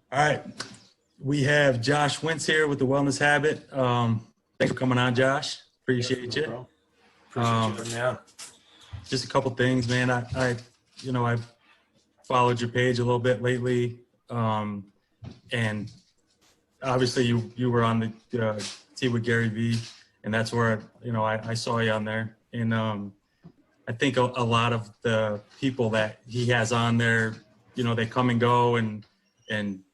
All right. We have Josh Wintz here with the Wellness Habit. Thanks for coming on, Josh. Appreciate No you. problem. Appreciate you having me on. Just a couple things, man. I've followed your page a little bit lately, and obviously you were on the Tea with Gary V, and that's where I saw you on there. And I think a lot of the people that he has on there, they come and go and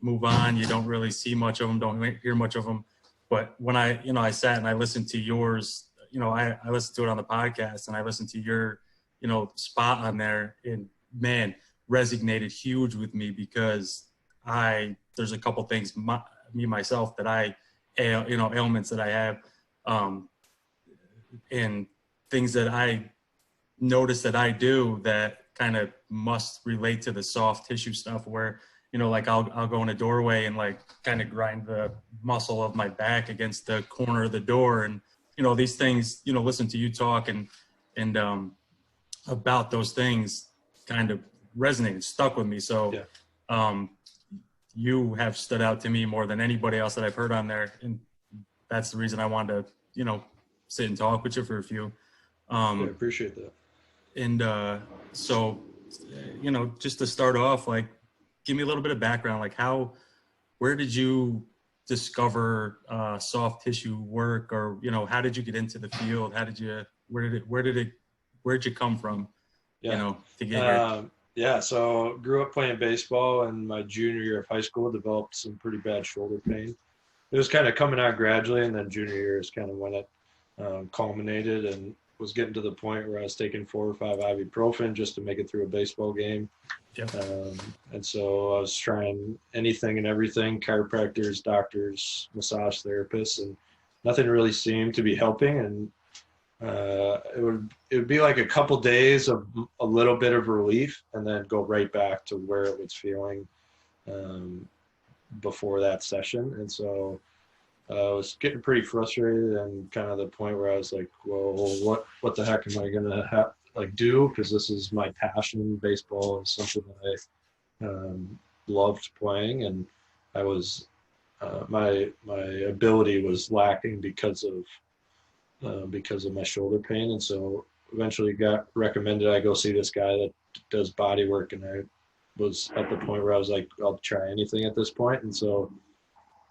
move on. You don't really see much of them, don't hear much of them. But when I sat and I listened to yours, I listened to it on the podcast, and I listened to your, spot on there, and man, resonated huge with me because there's a couple things, myself, that ailments that I have, and things that I notice that I do that kind of must relate to the soft tissue stuff where, like I'll go in a doorway and like kind of grind the muscle of my back against the corner of the door. And, these things, listen to you talk and about those things kind of resonated, stuck with me. So, you have stood out to me more than anybody else that I've heard on there. And that's the reason I wanted to, sit and talk with you for a few. I appreciate that. And so, just to start off, like, give me a little bit of background, like where did you discover soft tissue work, or, how did you get into the field? Where'd you come from, to get here? Yeah, so grew up playing baseball, and my junior year of high school developed some pretty bad shoulder pain. It was kind of coming out gradually, and then junior year is kind of when it culminated, and was getting to the point where I was taking 4 or 5 ibuprofen just to make it through a baseball game. Yep. And so I was trying anything and everything, chiropractors, doctors, massage therapists, and nothing really seemed to be helping. And it would be like a couple days of a little bit of relief, and then go right back to where it was feeling before that session. And so I was getting pretty frustrated, and kind of the point where I was like, well, what the heck am I going to do? Because this is my passion. Baseball is something that I loved playing, and I was my ability was lacking because of my shoulder pain. And so eventually got recommended I go see this guy that does body work, and I was at the point where I was like, I'll try anything at this point. And so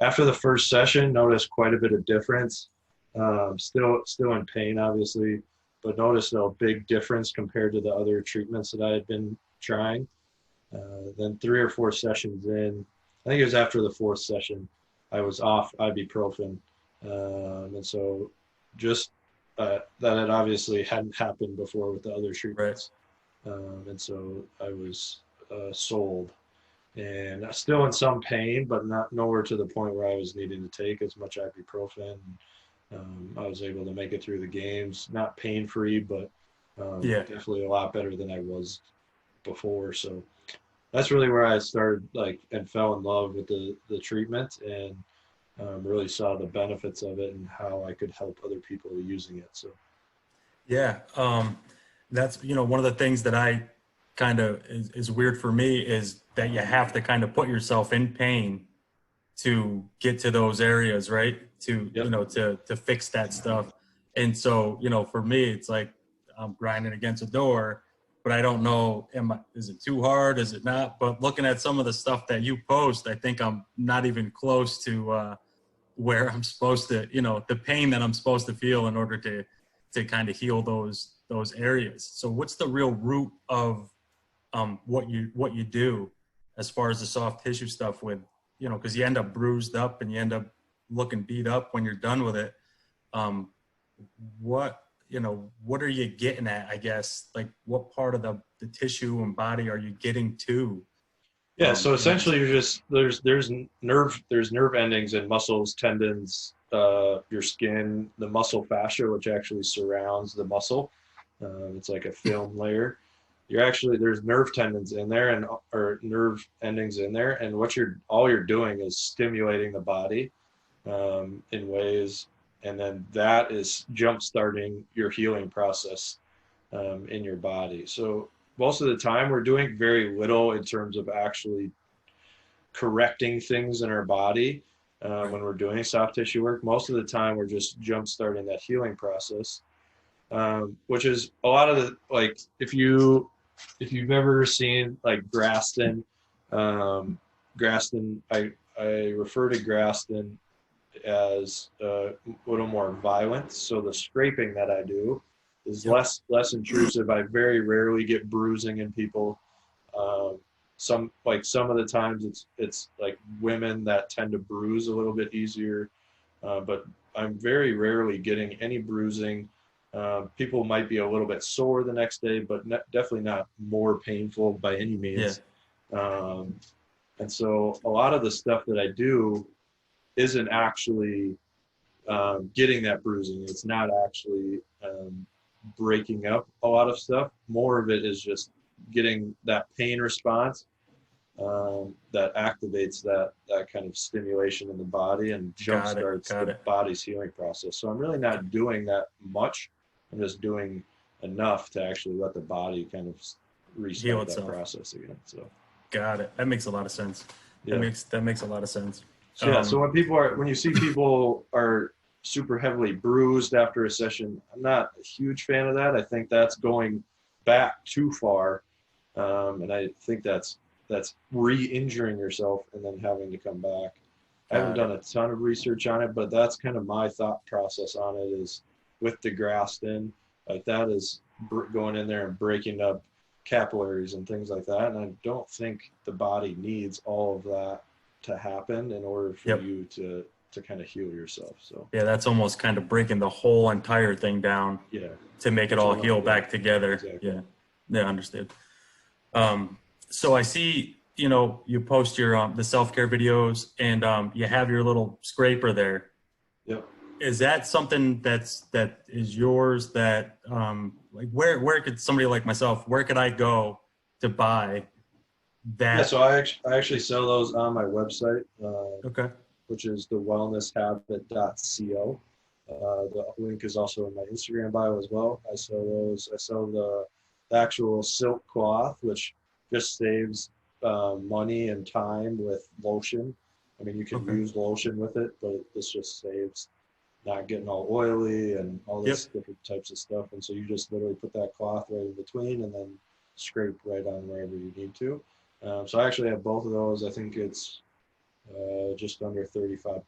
after the first session, noticed quite a bit of difference. Still in pain, obviously, but noticed a big difference compared to the other treatments that I had been trying. Then 3 or 4 sessions in, I think it was after the 4th session, I was off ibuprofen. And so just that it obviously hadn't happened before with the other treatments. Right. And so I was sold. And still in some pain, but nowhere to the point where I was needing to take as much ibuprofen. I was able to make it through the games, not pain-free, but definitely a lot better than I was before. So that's really where I started, and fell in love with the treatment, and really saw the benefits of it and how I could help other people using it. So, yeah, that's, one of the things that I kind of is weird for me is that you have to kind of put yourself in pain to get to those areas, right? To, to fix that stuff. And so, for me, it's like I'm grinding against a door, but I don't know, is it too hard? Is it not? But looking at some of the stuff that you post, I think I'm not even close to where I'm supposed to, the pain that I'm supposed to feel in order to kind of heal those areas. So what's the real root of what you do as far as the soft tissue stuff with, because you end up bruised up and you end up looking beat up when you're done with it. What are you getting at, I guess? Like, what part of the tissue and body are you getting to? Yeah, so essentially you're just there's nerve endings in muscles, tendons, your skin, the muscle fascia, which actually surrounds the muscle. It's like a film layer. There's nerve tendons in there, or nerve endings in there, and all you're doing is stimulating the body in ways, and then that is jump starting your healing process in your body. So most of the time we're doing very little in terms of actually correcting things in our body when we're doing soft tissue work. Most of the time, we're just jump starting that healing process, which is a lot of the, like, if you've ever seen like Graston, Graston, I refer to Graston as a little more violent. So the scraping that I do is less intrusive. I very rarely get bruising in people. Some of the times it's like women that tend to bruise a little bit easier, but I'm very rarely getting any bruising. People might be a little bit sore the next day, but definitely not more painful by any means. And so a lot of the stuff that I do isn't actually getting that bruising. It's not actually breaking up a lot of stuff. More of it is just getting that pain response that activates that kind of stimulation in the body and jumpstarts the body's healing process. So I'm really not doing that much. I'm just doing enough to actually let the body kind of restart that process again. So got it. That makes a lot of sense. Yeah. That makes a lot of sense. So, yeah. So when you see people are super heavily bruised after a session, I'm not a huge fan of that. I think that's going back too far, and I think that's re-injuring yourself and then having to come back. I haven't done a ton of research on it, but that's kind of my thought process on it is with the Graston, like that is going in there and breaking up capillaries and things like that. And I don't think the body needs all of that to happen in order for you to kind of heal yourself. So yeah, that's almost kind of breaking the whole entire thing down to make it all heal back together. Exactly. Yeah, understood. So I see, you post your the self-care videos and you have your little scraper there. Yep. Is that something that is yours that like where could somebody like myself, where could I go to buy that? Yeah, so I actually sell those on my website. Okay. Which is thewellnesshabit.co. The link is also in my Instagram bio as well. I sell those. I sell the actual silk cloth, which just saves money and time with lotion. I mean, you can use lotion with it, but this just saves not getting all oily and all this different types of stuff. And so you just literally put that cloth right in between and then scrape right on wherever you need to. So I actually have both of those. I think it's just under $35 for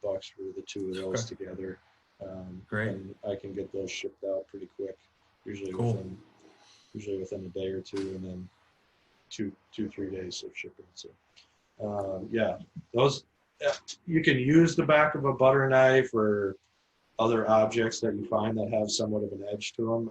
the two of those together. Great. And I can get those shipped out pretty quick, usually within a day or two, and then 2-3 days of shipping. So yeah, those you can use the back of a butter knife or other objects that you find that have somewhat of an edge to them.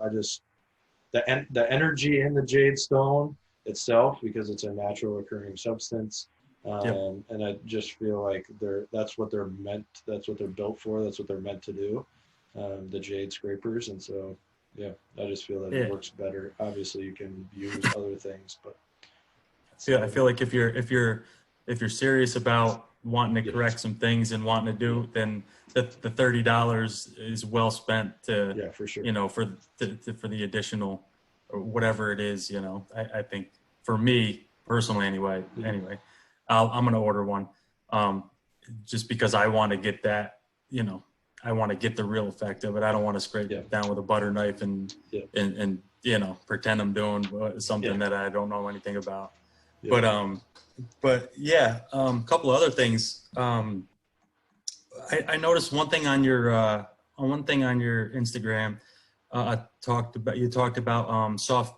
The energy in the jade stone itself, because it's a natural occurring substance. And I just feel like that's what they're built for. That's what they're meant to do, the jade scrapers. And so, yeah, I just feel that it works better. Obviously you can use other things, but I feel like if you're serious about wanting to correct some things and wanting to do, then the $30 is well spent to, for sure. For the additional or whatever it is, I think for me personally, anyway, I'm going to order one, just because I want to get that, I want to get the real effect of it. I don't want to scrape it down with a butter knife and pretend I'm doing something that I don't know anything about. Yeah. But yeah, couple of other things. I noticed one thing on your Instagram. You talked about soft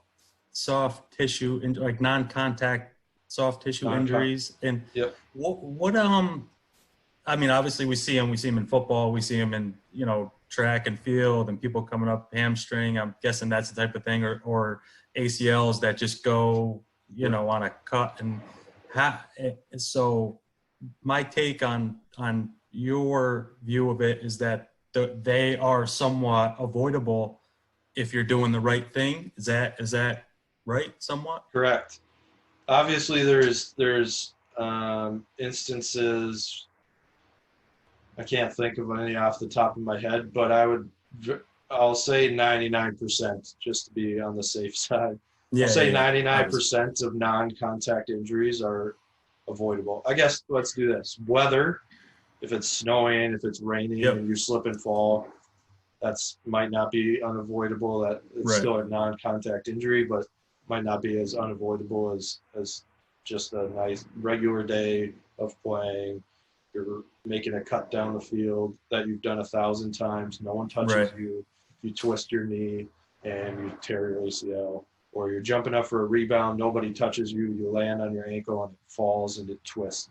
tissue and like non-contact soft tissue injuries. And what I mean, obviously we see them in football, we see them in track and field, and people coming up hamstring. I'm guessing that's the type of thing, or ACLs that just go on a cut. And so my take on your view of it is that they are somewhat avoidable if you're doing the right thing. Is that right? Somewhat correct. Obviously there's instances, I can't think of any off the top of my head, but I'll say 99% just to be on the safe side. I'll say 99% of non-contact injuries are avoidable. I guess let's do this. Weather, if it's snowing, if it's raining, Yep. and you slip and fall, that's might not be unavoidable. That it's Right. still a non-contact injury, but might not be as unavoidable as just a nice regular day of playing. You're making a cut down the field that you've done 1,000 times. No one touches Right. you. You twist your knee and you tear your ACL. Or you're jumping up for a rebound. Nobody touches you. You land on your ankle and it falls and it twists.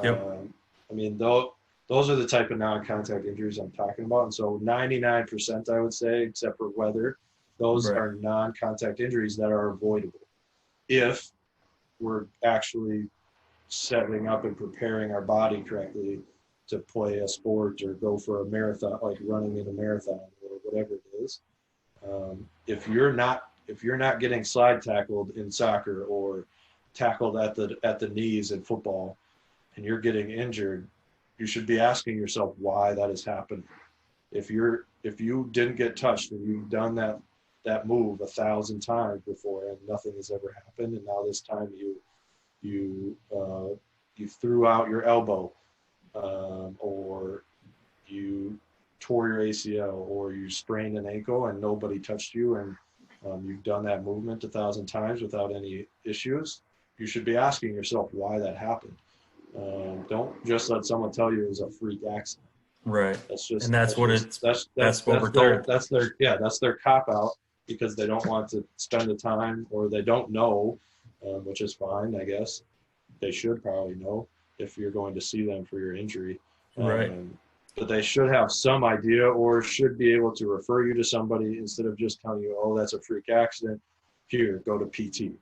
Yep. I mean, those are the type of non-contact injuries I'm talking about. And so 99%, I would say, except for weather, those Right. are non-contact injuries that are avoidable if we're actually setting up and preparing our body correctly to play a sport or go for a marathon, like running in a marathon or whatever it is. If you're not getting slide tackled in soccer or tackled at the knees in football, and you're getting injured, you should be asking yourself why that is happening. If you didn't get touched and you've done that move 1,000 times before and nothing has ever happened, and now this time you threw out your elbow, or you tore your ACL, or you sprained an ankle and nobody touched you, and you've done that movement 1,000 times without any issues, you should be asking yourself why that happened. Don't just let someone tell you it was a freak accident. Right. That's just, And that's what we're told. That's their cop out because they don't want to spend the time or they don't know, which is fine, I guess. They should probably know if you're going to see them for your injury. Right. But they should have some idea or should be able to refer you to somebody instead of just telling you, oh, that's a freak accident. Here, go to PT.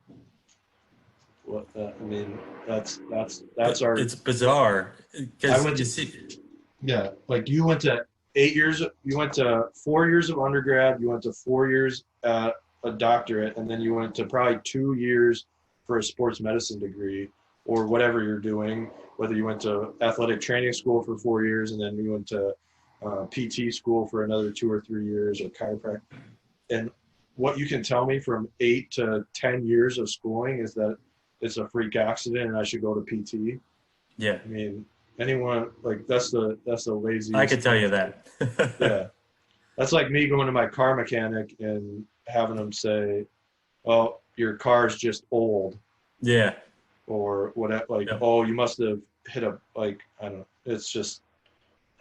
I mean, that's our. It's bizarre I because went you to- see. Yeah, like you went to 8 years, you went to 4 years of undergrad, you went to 4 years at a doctorate, and then you went to probably 2 years for a sports medicine degree or whatever you're doing, whether you went to athletic training school for 4 years and then you went to PT school for another 2 or 3 years or chiropractic. And what you can tell me from 8 to 10 years of schooling is that it's a freak accident and I should go to PT. Yeah. I mean, anyone like that's the laziest. I could tell you that. Yeah, that's like me going to my car mechanic and having him say, "Well, your car's just old," Yeah. or whatever. Like, Yep. "Oh, you must have hit a like I don't know." It's just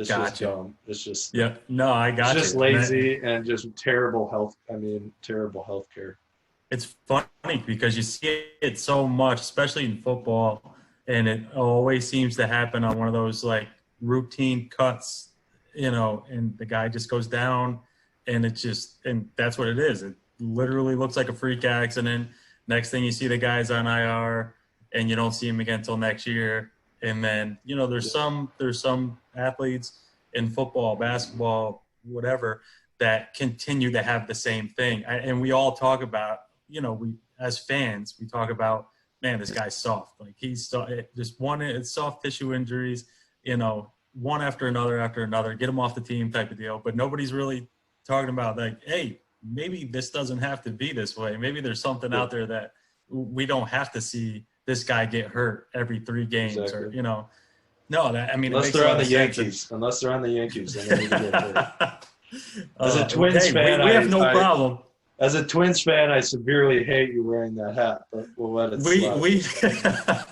Gotcha. dumb. It's just Yeah. No, I got it's just you. lazy and just terrible health. I mean, terrible health care. It's funny because you see it so much, especially in football, and it always seems to happen on one of those like routine cuts, and the guy just goes down, and that's what it is. It literally looks like a freak accident. Next thing you see, the guy's on IR, and you don't see him again until next year. And then there's some athletes in football, basketball, whatever, that continue to have the same thing, and we all talk about. We as fans, we talk about, man, this guy's soft. Like he's just it's soft tissue injuries, one after another, get him off the team type of deal. But nobody's really talking about like, hey, maybe this doesn't have to be this way. Maybe there's something out there that we don't have to see this guy get hurt every 3 games Exactly. or, no, it Unless makes they're a on lot the of sense. Yankees. Unless they're on the Yankees, then they need to get hurt. As a Twins okay, fan, we have no I- problem. As a Twins fan, I severely hate you wearing that hat, but we'll let it slide.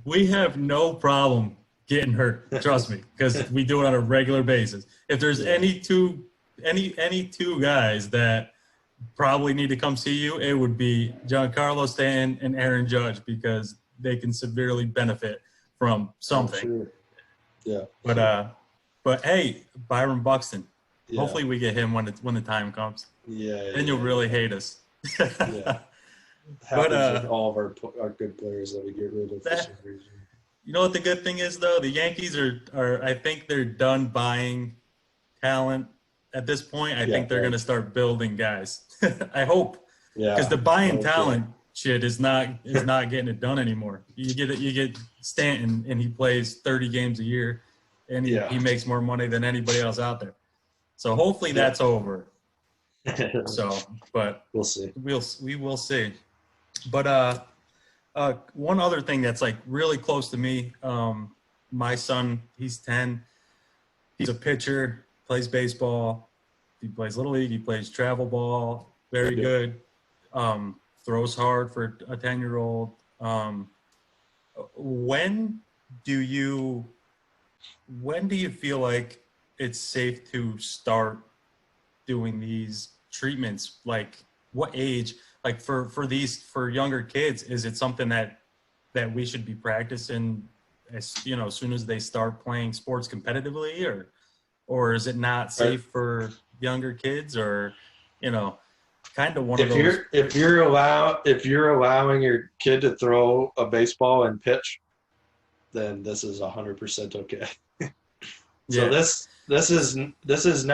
We have no problem getting hurt. Trust me, because we do it on a regular basis. If there's any two guys that probably need to come see you, it would be Giancarlo Stanton and Aaron Judge because they can severely benefit from something. Sure. Yeah. But hey, Byron Buxton. Yeah. Hopefully we get him when the time comes. Yeah. Then you'll really hate us. Yeah. Happens with all of our good players that we get rid of for some reason. You know what the good thing is though? The Yankees are I think they're done buying talent at this point. I think they're going to start building guys. I hope. Yeah. Because the buying talent shit is not getting it done anymore. You get Stanton and he plays 30 games a year and he makes more money than anybody else out there. So hopefully that's over. So, but we'll see. We will see. But One other thing that's like really close to me, my son, he's 10. He's a pitcher, plays baseball. He plays little league. He plays travel ball. Very Yeah. good. Throws hard for a 10-year-old. When do you when do you feel like it's safe to start doing these treatments? Like what age? Like for younger kids, is it something that we should be practicing as soon as they start playing sports competitively, or is it not Right. safe for younger kids, or you know kind of one of If those? you're allowing your kid to throw a baseball and pitch, then this is 100% okay. So Yeah, this is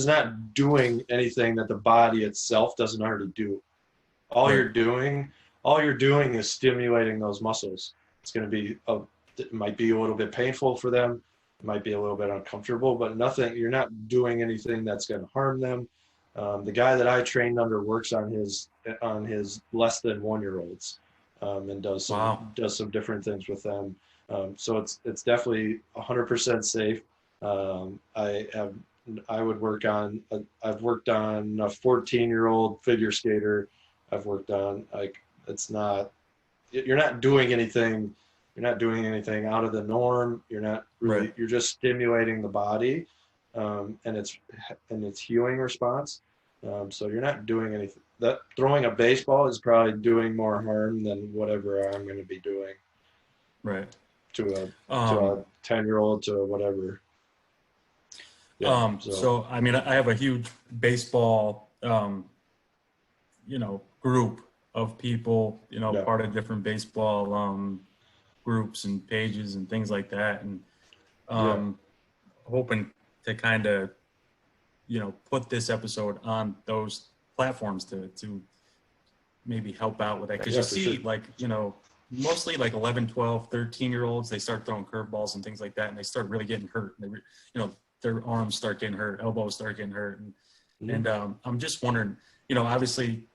not doing anything that the body itself doesn't already do. All right, you're doing all you're doing is stimulating those muscles. It's going to be it might be a little bit painful for them, it might be a little bit uncomfortable, but nothing. You're not doing anything that's going to harm them. The guy that I trained under works on his less than 1 year olds, and wow, does some different things with them. So it's definitely 100% safe. I have I would work on I've worked on a 14-year-old figure skater. I've worked on like it's not you're not doing anything out of the norm. right, You're just stimulating the body, and its healing response. So you're not doing anything. That throwing a baseball is probably doing more harm than whatever I'm going to be doing right. to a to Um, a 10-year-old to whatever. Yeah. So so I mean, I have a huge baseball, group of people, yeah, part of different baseball groups and pages and things like that, and yeah, um, hoping to kind of, put this episode on those platforms to maybe help out with that, because you yeah, for sure. see, like, mostly like 11, 12, 13-year olds, they start throwing curveballs and things like that, and they start really getting hurt. Their arms start getting hurt, elbows start getting hurt, and Mhm. I'm just wondering, obviously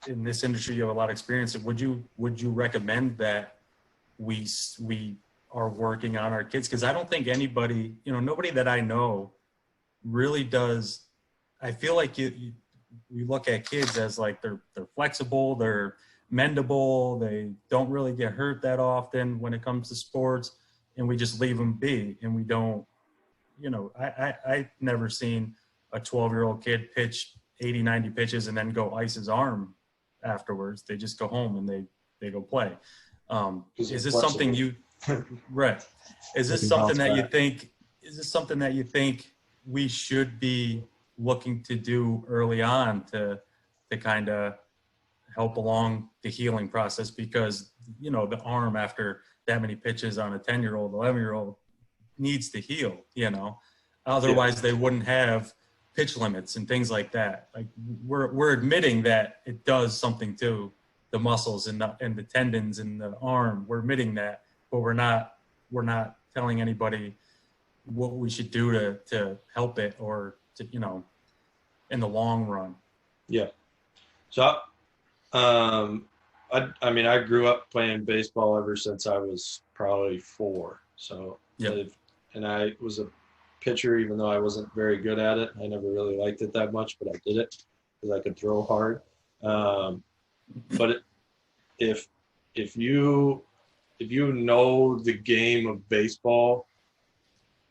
in this industry you have a lot of experience. Would you recommend that we are working on our kids? Because I don't think anybody, nobody that I know really does. I feel like we look at kids as like they're flexible, they're mendable, they don't really get hurt that often when it comes to sports, and we just leave them be, and we don't. I never seen a 12-year-old kid pitch 80, 90 pitches and then go ice his arm afterwards. They just go home and they go play. Because they're Is this something flexible. you right? Is They this can something bounce that you back. think? Is this something that you think we should be looking to do early on to kind of help along the healing process? Because the arm, after that many pitches on a 10-year-old, 11-year-old, needs to heal. Yeah, Otherwise they wouldn't have pitch limits and things like that. Like we're admitting that it does something to the muscles and the tendons in the arm. We're admitting that, but we're not telling anybody what we should do to help it, or to, in the long run. yeah. So I mean, I grew up playing baseball ever since I was probably 4. So, Yep. and I was a pitcher, even though I wasn't very good at it. I never really liked it that much, but I did it because I could throw hard. Um, but if if you if you know the game of baseball,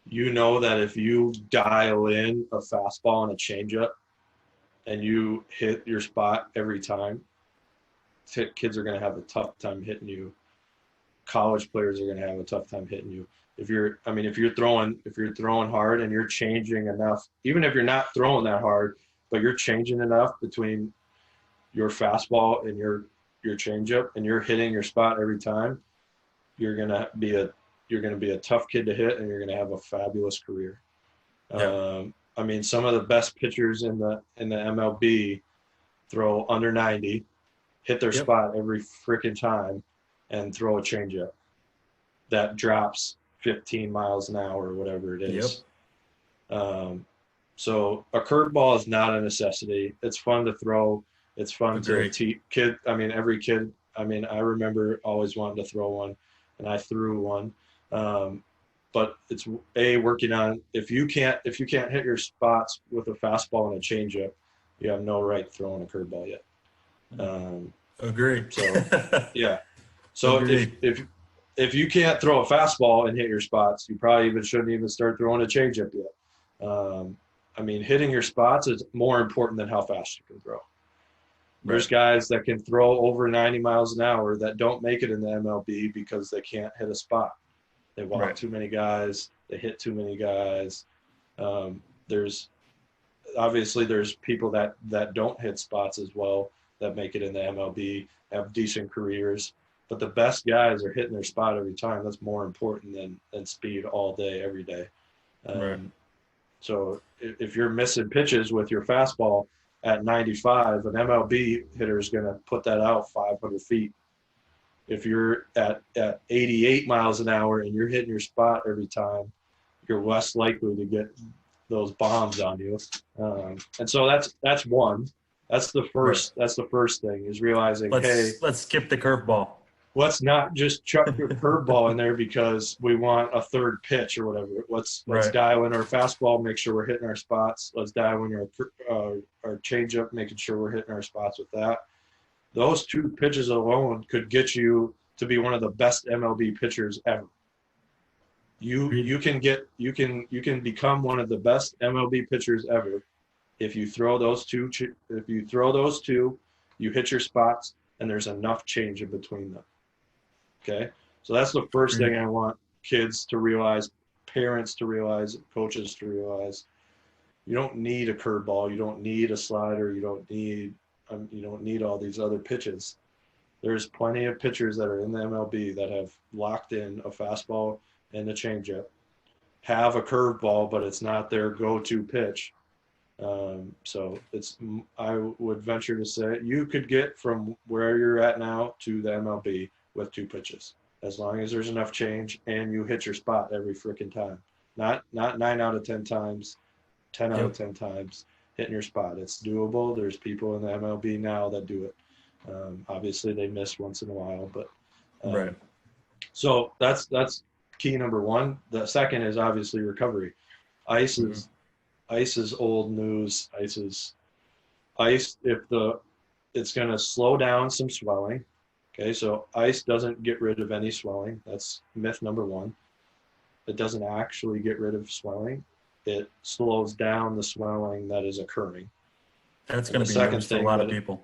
you know that if you dial in a fastball and a changeup and you hit your spot every time, kids are going to have a tough time hitting you. College players are going to have a tough time hitting you. If you're throwing hard and you're changing enough, even if you're not throwing that hard, but you're changing enough between your fastball and your changeup, and you're hitting your spot every time, you're gonna be a tough kid to hit, and you're gonna have a fabulous career. Yep. I mean, some of the best pitchers in the MLB throw under 90, hit their Yep. spot every freaking time, and throw a changeup that drops 15 miles an hour or whatever it Yep. is. Um, so a curveball is not a necessity. It's fun to throw. It's fun to Agree. teach kid. I mean, every kid I mean, I remember always wanting to throw one, and I threw one. But it's working on, if you can't hit your spots with a fastball and a changeup, you have no right throwing a curveball yet. Agree. So yeah. So Agreed. if you can't throw a fastball and hit your spots, you probably shouldn't even start throwing a changeup yet. I mean, hitting your spots is more important than how fast you can throw. There's Right. guys that can throw over 90 miles an hour that don't make it in the MLB because they can't hit a spot. They walk Right. too many guys. They hit too many guys. There's obviously people that don't hit spots as well that make it in the MLB, have decent careers. But the best guys are hitting their spot every time. That's more important than speed all day, every day. Right. So if you're missing pitches with your fastball at 95, an MLB hitter is going to put that out 500 feet. If you're at 88 miles an hour and you're hitting your spot every time, you're less likely to get those bombs on you. And so that's one. That's the Right. first. That's the first thing, is realizing, hey, Let's skip the curveball. let's not just chuck your curveball in there because we want a third pitch or whatever. Let's Right. dial in our fastball, make sure we're hitting our spots. Let's dial in our changeup, making sure we're hitting our spots with that. Those two pitches alone could get you to be one of the best MLB pitchers ever. You can become one of the best MLB pitchers ever if you throw those two. You hit your spots, and there's enough change in between them. Okay, so that's the first thing I want kids to realize, parents to realize, coaches to realize. You don't need a curveball. You don't need a slider. You don't need all these other pitches. There's plenty of pitchers that are in the MLB that have locked in a fastball and a changeup, have a curveball, but it's not their go-to pitch. So I would venture to say you could get from where you're at now to the MLB with two pitches, as long as there's enough change and you hit your spot every freaking time. Not 9 out of 10 times, 10 out of 10 times hitting your spot. It's doable. There's people in the MLB now that do it. Obviously they miss once in a while, but Right. so that's key number one. The second is obviously recovery. Ice is old news. It's going to slow down some swelling. Okay, so ice doesn't get rid of any swelling. That's myth number one. It doesn't actually get rid of swelling. It slows down the swelling that is occurring. That's going to be news for a lot of people.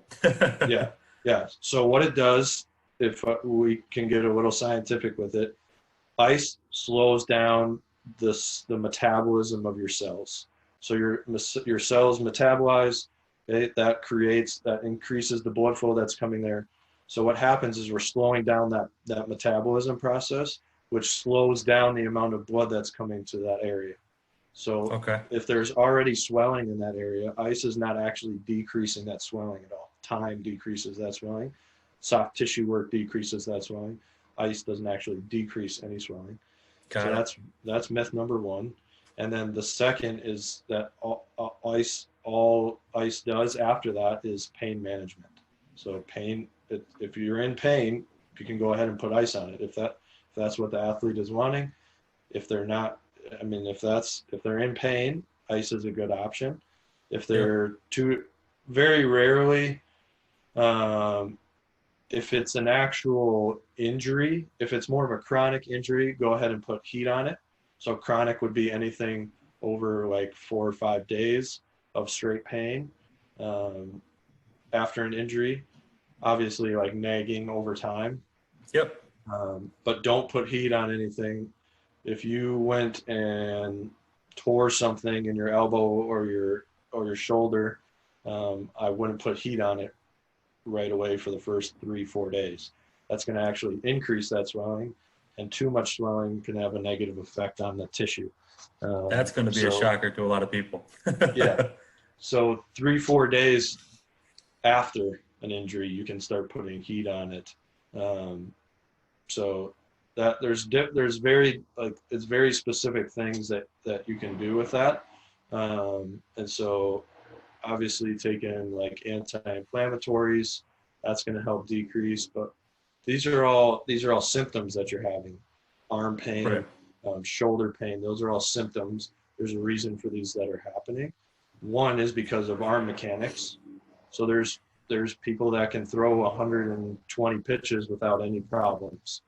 Yeah. So what it does, if we can get a little scientific with it, ice slows down the metabolism of your cells. So your cells metabolize. Okay, that increases the blood flow that's coming there. So what happens is we're slowing down that metabolism process, which slows down the amount of blood that's coming to that area. So if there's already swelling in that area, ice is not actually decreasing that swelling at all. Time decreases that swelling. Soft tissue work decreases that swelling. Ice doesn't actually decrease any swelling. That's myth number one. And then the second is that all ice does after that is pain management. So if you're in pain, you can go ahead and put ice on it. If that's what the athlete is wanting. If they're not, if they're in pain, ice is a good option. If they're very rarely, if it's an actual injury, if it's more of a chronic injury, go ahead and put heat on it. So chronic would be anything over like 4 or 5 days of straight pain after an injury. Obviously, like nagging over time. Yep. But don't put heat on anything. If you went and tore something in your elbow or your shoulder, I wouldn't put heat on it right away for the first 3-4 days. That's going to actually increase that swelling, and too much swelling can have a negative effect on the tissue. That's going to be a shocker to a lot of people. Yeah. So 3-4 days after an injury, you can start putting heat on it. So that there's very it's very specific things that you can do with that. And so obviously taking like anti-inflammatories, that's going to help decrease. But these are all symptoms that you're having. Arm pain, Right. shoulder pain, those are all symptoms. There's a reason for these that are happening. One is because of arm mechanics. So there's people that can throw 120 pitches without any problems.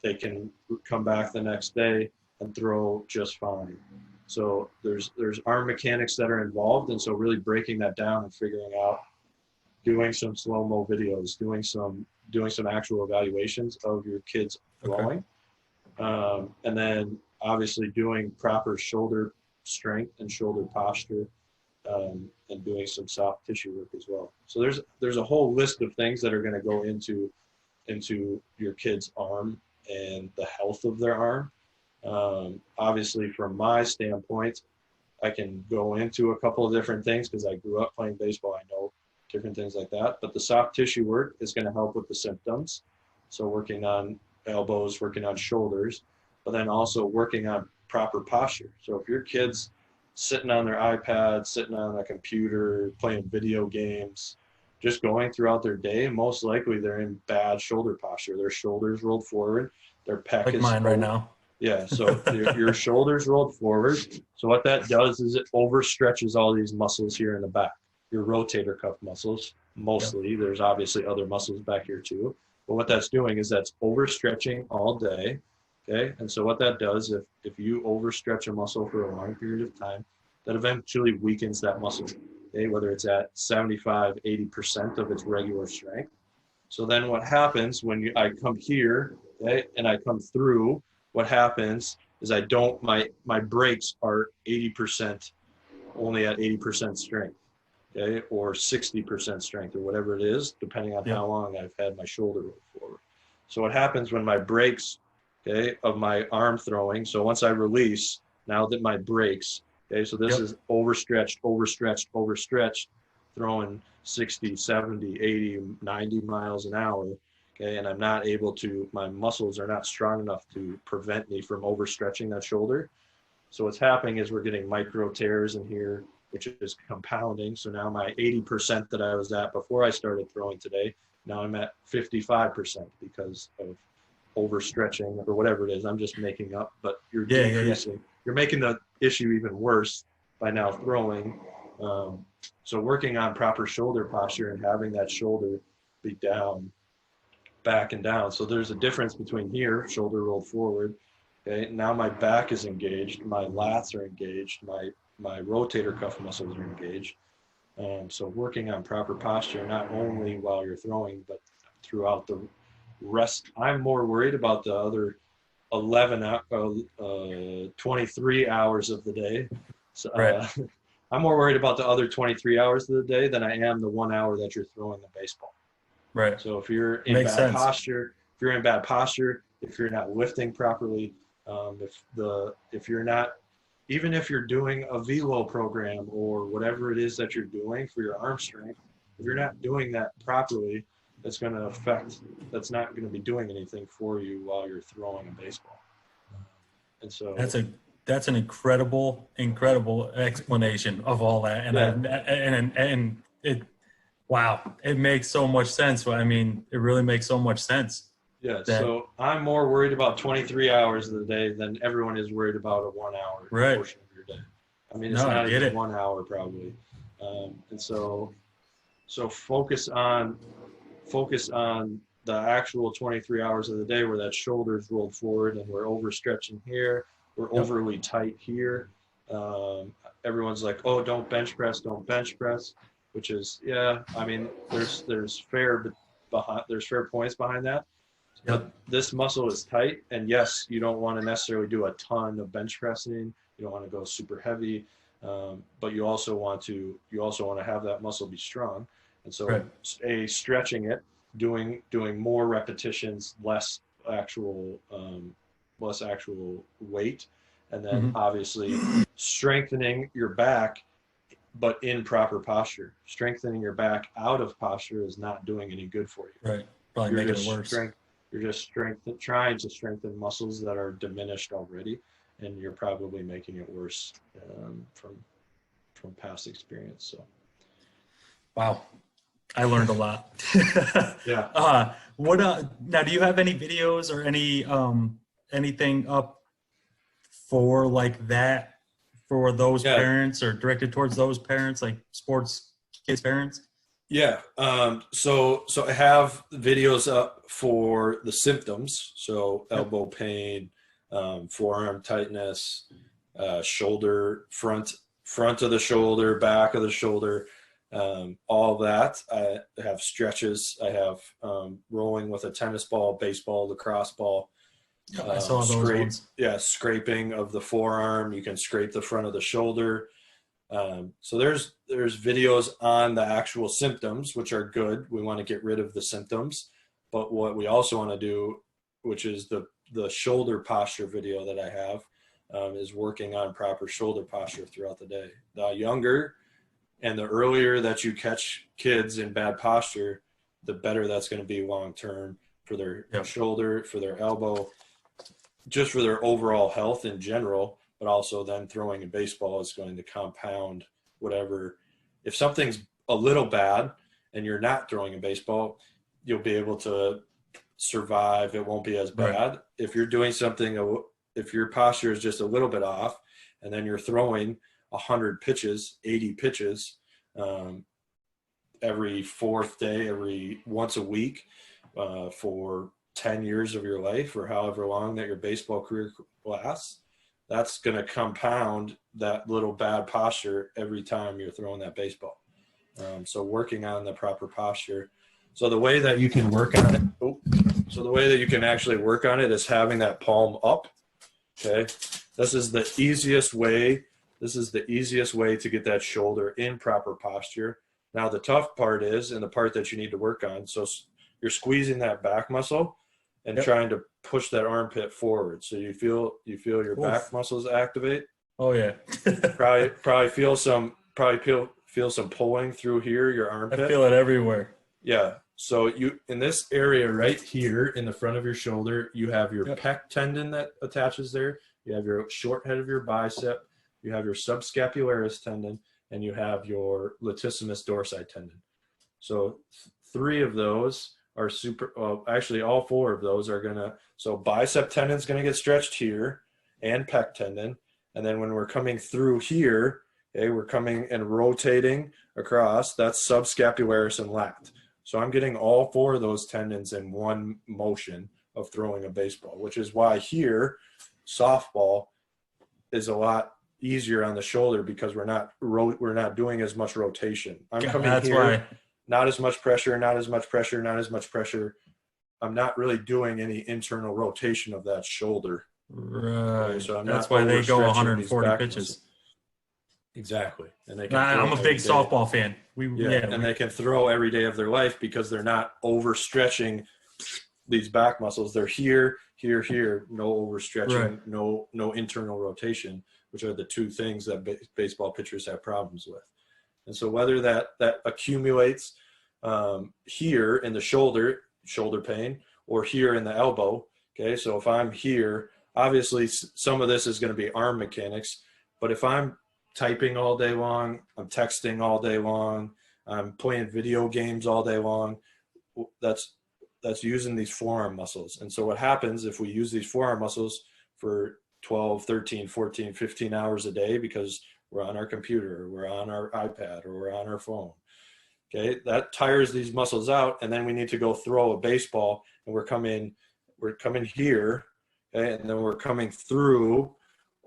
They can come back the next day and throw just fine. So there's arm mechanics that are involved, and so really breaking that down and figuring out, doing some slow-mo videos, doing some actual evaluations of your kids Okay. throwing, and then obviously doing proper shoulder strength and shoulder posture, and doing some soft tissue work as well. So there's a whole list of things that are going to go into your kid's arm and the health of their arm. Obviously, from my standpoint, I can go into a couple of different things because I grew up playing baseball. I know different things like that. But the soft tissue work is going to help with the symptoms. So working on elbows, working on shoulders, but then also working on proper posture. So if your kid's sitting on their iPad, sitting on a computer, playing video games, just going throughout their day, most likely they're in bad shoulder posture. Their shoulders rolled forward, their pec Like is mine right now. yeah, so your shoulders rolled forward. So what that does is it overstretches all these muscles here in the back, your rotator cuff muscles, mostly. Yep. There's obviously other muscles back here too. But what that's doing is that's overstretching all day, okay? And so what that does, if you overstretch a muscle for a long period of time, that eventually weakens that muscle, okay? Whether it's at 75, 80% of its regular strength. So then what happens when I come here, okay, and I come through, what happens is I don't, my brakes are 80%, only at 80% strength, okay, or 60% strength or whatever it is, depending on how long I've had my shoulder forward. So what happens when my brakes, okay, of my arm throwing, so once I release, now that my brakes, okay, so this is overstretched, throwing 60, 70, 80, 90 miles an hour. Okay, and I'm not able to, my muscles are not strong enough to prevent me from overstretching that shoulder. So what's happening is we're getting micro tears in here, which is compounding. So now my 80% that I was at before I started throwing today, now I'm at 55% because of overstretching or whatever it is. I'm just making up, but you're decreasing. You're making the issue even worse by now throwing. So working on proper shoulder posture and having that shoulder be down, back and down. So there's a difference between here, shoulder rolled forward. Okay, now my back is engaged, my lats are engaged, my rotator cuff muscles are engaged. So working on proper posture, not only while you're throwing, but throughout the rest. I'm more worried about the other 23 hours of the day. So, I'm more worried about the other 23 hours of the day than I am the 1 hour that you're throwing the baseball. Right. So if you're in bad posture, if you're not lifting properly, if you're not, even if you're doing a velo program or whatever it is that you're doing for your arm strength, if you're not doing that properly, that's not going to be doing anything for you while you're throwing a baseball. And so that's an incredible explanation of all that. And wow, it makes so much sense. I mean, it really makes so much sense. Yeah, so I'm more worried about 23 hours of the day than everyone is worried about a 1 hour portion of your day. I mean, it's not even 1 hour probably. And so focus on the actual 23 hours of the day where that shoulder's rolled forward and we're overstretching here, we're overly tight here. Everyone's like, oh, don't bench press, which is, I mean, there's fair points behind that. But this muscle is tight, and yes, you don't want to necessarily do a ton of bench pressing. You don't want to go super heavy, but you also want to have that muscle be strong. And so, stretching it, doing more repetitions, less actual weight, and then obviously strengthening your back, but in proper posture. Strengthening your back out of posture is not doing any good for you. Right, probably making it worse. You're just trying to strengthen muscles that are diminished already, and you're probably making it worse from past experience. So, wow, I learned a lot. Yeah. What now? Do you have any videos or any anything up for like that for those Yeah. parents or directed towards those parents, like sports kids parents? Yeah. So I have videos up for the symptoms. So Yep. elbow pain, forearm tightness, shoulder front of the shoulder, back of the shoulder, all that. I have stretches. I have rolling with a tennis ball, baseball, lacrosse ball. Yep, I saw those ones. Scraping of the forearm. You can scrape the front of the shoulder. So there's videos on the actual symptoms, which are good. We want to get rid of the symptoms, but what we also want to do, which is the shoulder posture video that I have, is working on proper shoulder posture throughout the day. The younger and the earlier that you catch kids in bad posture, the better that's going to be long term for their Yep. shoulder, for their elbow, just for their overall health in general. But also then throwing a baseball is going to compound whatever. If something's a little bad and you're not throwing a baseball, you'll be able to survive. It won't be as Right. bad. If you're doing something, if your posture is just a little bit off, and then you're throwing 100 pitches, 80 pitches, every fourth day, every once a week, for 10 years of your life or however long that your baseball career lasts, that's going to compound that little bad posture every time you're throwing that baseball. So working on the proper posture. So the way that you can work on it, so the way that you can actually work on it is having that palm up. Okay. This is the easiest way. This is the easiest way to get that shoulder in proper posture. Now the tough part is, and the part that you need to work on, so you're squeezing that back muscle and Yep. trying to push that armpit forward. So you feel your Oof. back muscles activate. Oh yeah. Probably feel some pulling through here, your I armpit. feel it everywhere. Yeah. So you, in this area right here in the front of your shoulder, you have your Yep. pec tendon that attaches there. You have your short head of your bicep. You have your subscapularis tendon, and you have your latissimus dorsi tendon. So three of those are actually all four of those are gonna, so bicep tendon's gonna get stretched here and pec tendon. And then when we're coming through here, okay, we're coming and rotating across, that's subscapularis and lat. So I'm getting all four of those tendons in one motion of throwing a baseball, which is why here, softball is a lot easier on the shoulder because we're not doing as much rotation. I'm coming That's here, why. not as much pressure, not as much pressure, not as much pressure. I'm not really doing any internal rotation of that shoulder. Right. Okay, so I'm That's not why they go overstretching 140 these back pitches. muscles. Exactly. And they can I'm a throw big every day. softball fan. And they can throw every day of their life because they're not overstretching these back muscles. They're here, here, here. No overstretching, no internal rotation, which are the two things that baseball pitchers have problems with. And so whether that accumulates here in the shoulder pain, or here in the elbow. Okay, so if I'm here, obviously some of this is going to be arm mechanics, but if I'm typing all day long, I'm texting all day long, I'm playing video games all day long, that's using these forearm muscles. And so what happens if we use these forearm muscles for 12, 13, 14, 15 hours a day because we're on our computer, or we're on our iPad, or we're on our phone. Okay, that tires these muscles out, and then we need to go throw a baseball, and we're coming here, okay, and then we're coming through,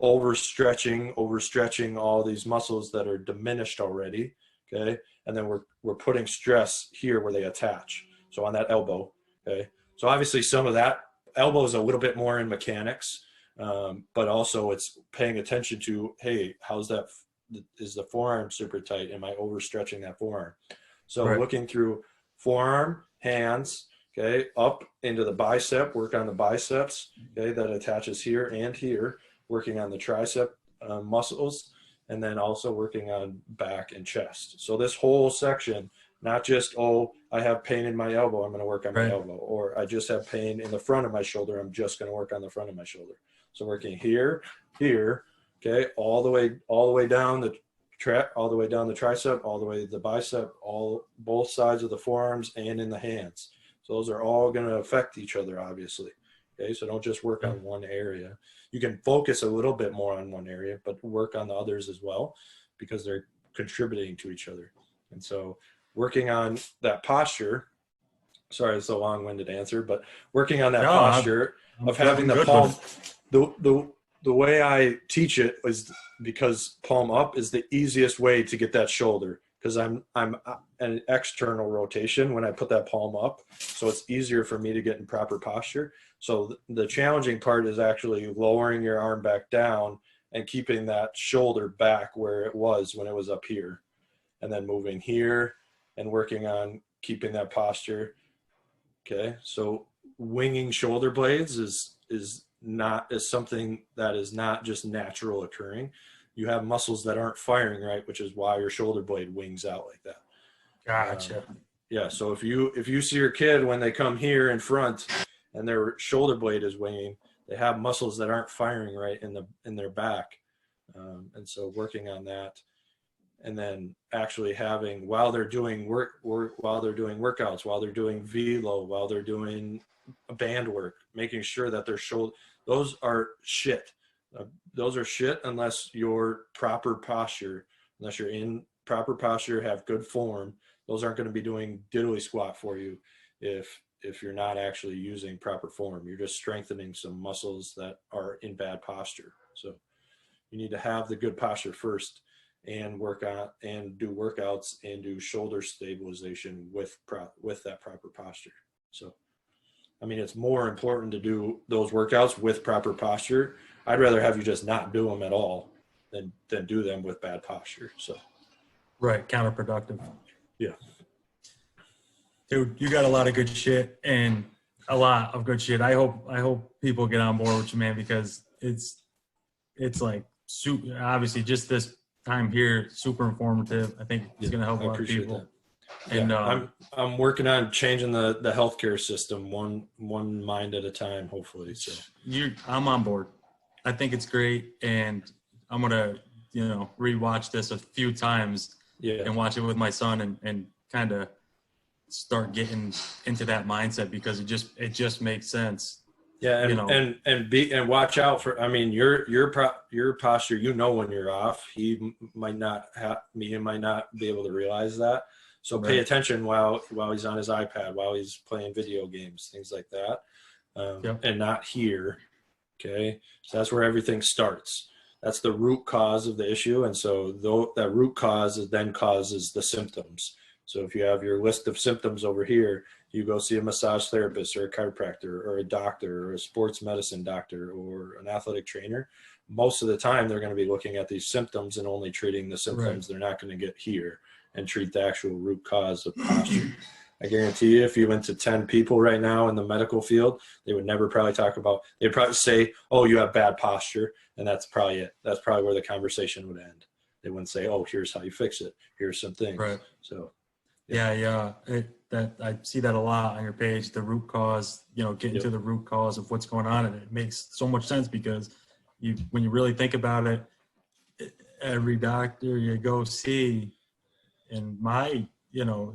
overstretching all these muscles that are diminished already, okay, and then we're putting stress here where they attach, so on that elbow, okay. So obviously some of that elbow is a little bit more in mechanics, but also it's paying attention to, hey, is the forearm super tight? Am I overstretching that forearm? So looking through forearm, hands, okay, up into the bicep, work on the biceps, okay, that attaches here and here, working on the tricep muscles, and then also working on back and chest. So this whole section, not just, I have pain in my elbow, I'm going to work on my elbow, or I just have pain in the front of my shoulder, I'm just going to work on the front of my shoulder. So working here, okay, all the way down the all the way down the tricep, all the way to the bicep, both sides of the forearms and in the hands. So those are all going to affect each other, obviously. Okay, so don't just work on one area. You can focus a little bit more on one area, but work on the others as well, because they're contributing to each other. And so working on that posture, sorry, it's a long-winded answer, but working on that posture of having the palm, the way I teach it is because palm up is the easiest way to get that shoulder, because I'm an external rotation when I put that palm up, so it's easier for me to get in proper posture. So the challenging part is actually lowering your arm back down and keeping that shoulder back where it was when it was up here, and then moving here and working on keeping that posture. Okay, so winging shoulder blades is something that is not just natural occurring. You have muscles that aren't firing right, which is why your shoulder blade wings out like that. Gotcha. Yeah, so if you see your kid when they come here in front and their shoulder blade is winging, they have muscles that aren't firing right in their back, and so working on that, and then actually having, while they're doing while they're doing workouts, while they're doing velo, while they're doing band work, making sure that their shoulder, those are shit. Those are shit unless you're proper posture, unless you're in proper posture, have good form. Those aren't going to be doing diddly squat for you if you're not actually using proper form. You're just strengthening some muscles that are in bad posture. So you need to have the good posture first, and work on and do workouts and do shoulder stabilization with that proper posture. So, I mean, it's more important to do those workouts with proper posture. I'd rather have you just not do them at all than do them with bad posture. So, right, counterproductive. Yeah. Dude, you got a lot of good shit, and a lot of good shit. I hope people get on board with you, man, because it's like super, obviously just this time here, super informative. I think it's going to help a lot of people. That. And I'm working on changing the healthcare system one mind at a time, hopefully. So I'm on board. I think it's great, and I'm gonna rewatch this a few times and watch it with my son and kind of start getting into that mindset, because it just makes sense. Yeah, and watch out for. I mean, your posture. When you're off. He might not be able to realize that. So pay attention while he's on his iPad, while he's playing video games, things like that, and not here. Okay, so that's where everything starts. That's the root cause of the issue, and so that root cause then causes the symptoms. So if you have your list of symptoms over here, you go see a massage therapist or a chiropractor or a doctor or a sports medicine doctor or an athletic trainer. Most of the time, they're going to be looking at these symptoms and only treating the symptoms. Right. They're not going to get here and treat the actual root cause of posture. I guarantee you, if you went to 10 people right now in the medical field, they would never probably talk about, they'd probably say, oh, you have bad posture. And that's probably it. That's probably where the conversation would end. They wouldn't say, oh, here's how you fix it. Here's some things. Right. So. Yeah. I see that a lot on your page, the root cause, getting to the root cause of what's going on. And it makes so much sense, because when you really think about it, every doctor you go see, in my,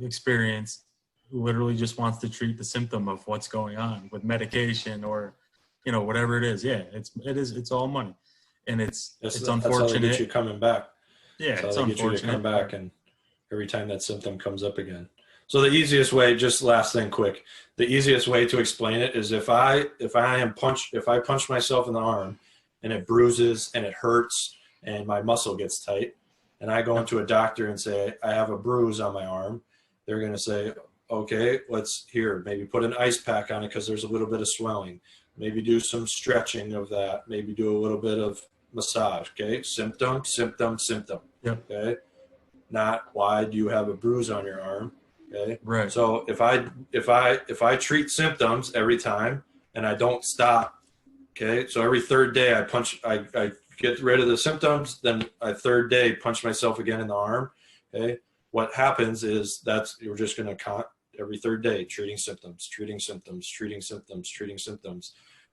experience, literally just wants to treat the symptom of what's going on with medication or, whatever it is. Yeah, it's all money. And it's unfortunate. That's how they get you coming back. Yeah, that's it's unfortunate. Get you to come back, and every time that symptom comes up again. So the easiest way, just last thing quick, the easiest way to explain it is if I punch myself in the arm and it bruises and it hurts and my muscle gets tight, and I go into a doctor and say, I have a bruise on my arm, they're going to say, okay, maybe put an ice pack on it because there's a little bit of swelling. Maybe do some stretching of that. Maybe do a little bit of massage. Okay, symptom. Yep. Okay. Not why do you have a bruise on your arm? Okay. Right. So if I treat symptoms every time and I don't stop, okay, so every third day I get rid of the symptoms, then I third day punch myself again in the arm. Okay. What happens is you're just going to every third day treating symptoms,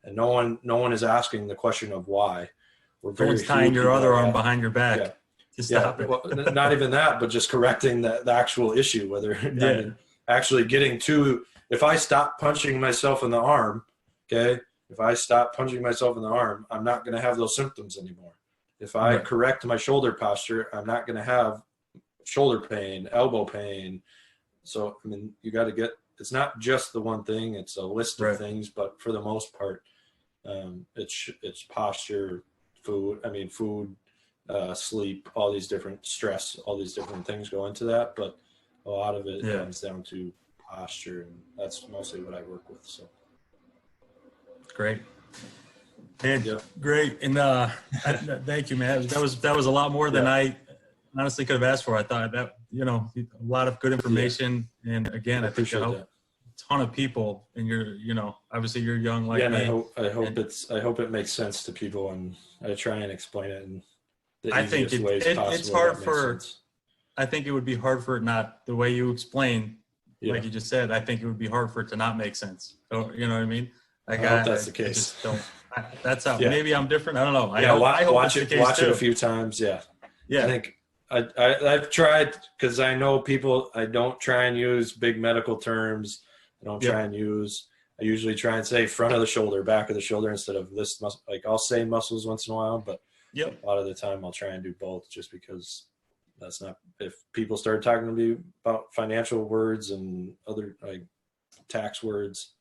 and no one is asking the question of why. No one's tying your other arm behind your back. to stop it. Well, not even that, but just correcting the actual issue. Whether I mean, actually getting to, if I stop punching myself in the arm, okay, if I stop punching myself in the arm, I'm not going to have those symptoms anymore. If I correct my shoulder posture, I'm not going to have shoulder pain, elbow pain. So, I mean, you got to get, it's not just the one thing, it's a list of things, but for the most part, it's posture, food, sleep, all these different stress, all these different things go into that. But a lot of it comes down to posture, and that's mostly what I work with. So. Great. Man, great. And thank you, man. That was a lot more than I honestly could have asked for. I thought that, a lot of good information. And again, I think it'll help a ton of people. And you're, obviously you're young like me. I hope it makes sense to people, and I try and explain it in the easiest ways possible. It's hard for, I think it would be hard for it not, the way you explain, like you just said, I think it would be hard for it to not make sense. So, you know what I mean? I hope that's the case. That's how, maybe I'm different. I don't know. I hope watch it a few times. Yeah. I think I've tried, because I know people, I don't try and use big medical terms. I don't try and I usually try and say front of the shoulder, back of the shoulder, instead of this muscle. Like, I'll say muscles once in a while, but a lot of the time I'll try and do both, just because that's not, if people start talking to me about financial words and other like tax words.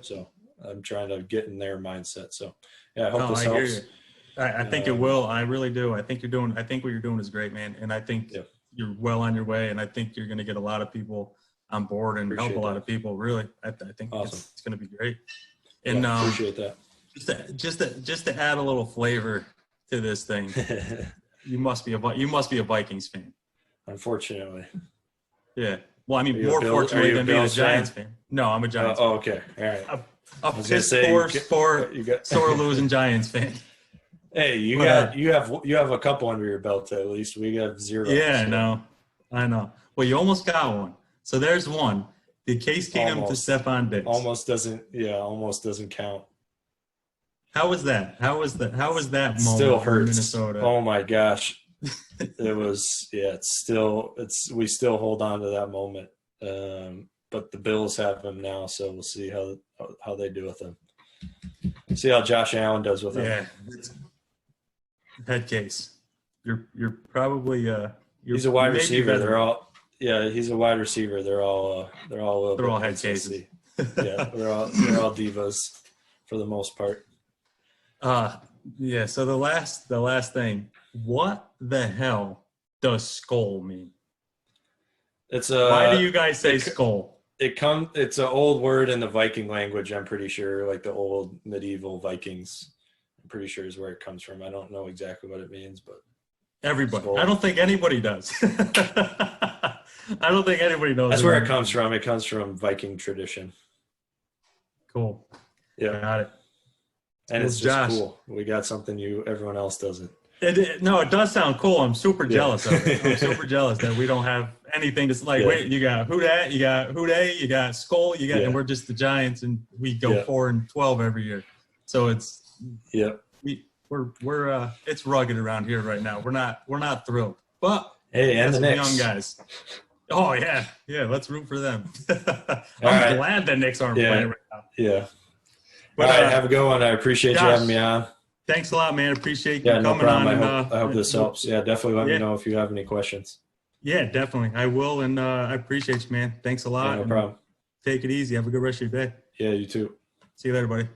So I'm trying to get in their mindset. So I hope this helps. Hear you. I think it will. I really do. I think what you're doing is great, man. And I think you're well on your way. And I think you're going to get a lot of people on board and help a lot of people. Really, I think it's going to be great. And appreciate that. Just to add a little flavor to this thing, you must be a Vikings fan. Unfortunately. Yeah. Well, I mean, more fortunately than being a Giants fan. No, I'm a Giants fan. Okay. All right. A piss poor sore losing Giants fan. Hey, you have a couple under your belt at least. We got 0. Yeah, so. I know. Well, you almost got one. So there's one. The Case Keenum to Stephon Diggs. Almost doesn't count. How was that? How was that moment? Still hurts. In Minnesota? Oh my gosh. It was we still hold on to that moment. But the Bills have him now, so we'll see how they do with him. See how Josh Allen does with him. Yeah. Head case. You're probably he's a wide receiver. He's a wide receiver. They're all head cases. Yeah, they're all divas for the most part. So the last thing, what the hell does skull mean? Why do you guys say skull? It's an old word in the Viking language, I'm pretty sure, like the old medieval Vikings. I'm pretty sure is where it comes from. I don't know exactly what it means, but everybody. Skull. I don't think anybody does. I don't think anybody knows. That's where it comes from. It comes from Viking tradition. Cool. Yeah. Got it. And it's just cool. We got something everyone else doesn't. It does sound cool. I'm super jealous of it. I'm super jealous that we don't have anything that's like, wait, you got who dat, you got who day, you got skull, and we're just the Giants, and we go 4-12 every year. So it's we're it's rugged around here right now. We're not thrilled, but hey, and the Knicks, young guys. Oh yeah, let's root for them. I'm glad the Knicks aren't playing right now. Yeah. But, all right, have a good one. I appreciate you having me on. Thanks a lot, man. Appreciate you coming on. I hope this helps. Yeah, definitely let me know if you have any questions. Yeah, definitely. I will, and I appreciate you, man. Thanks a lot. Yeah, no problem. Take it easy. Have a good rest of your day. Yeah, you too. See you later, buddy.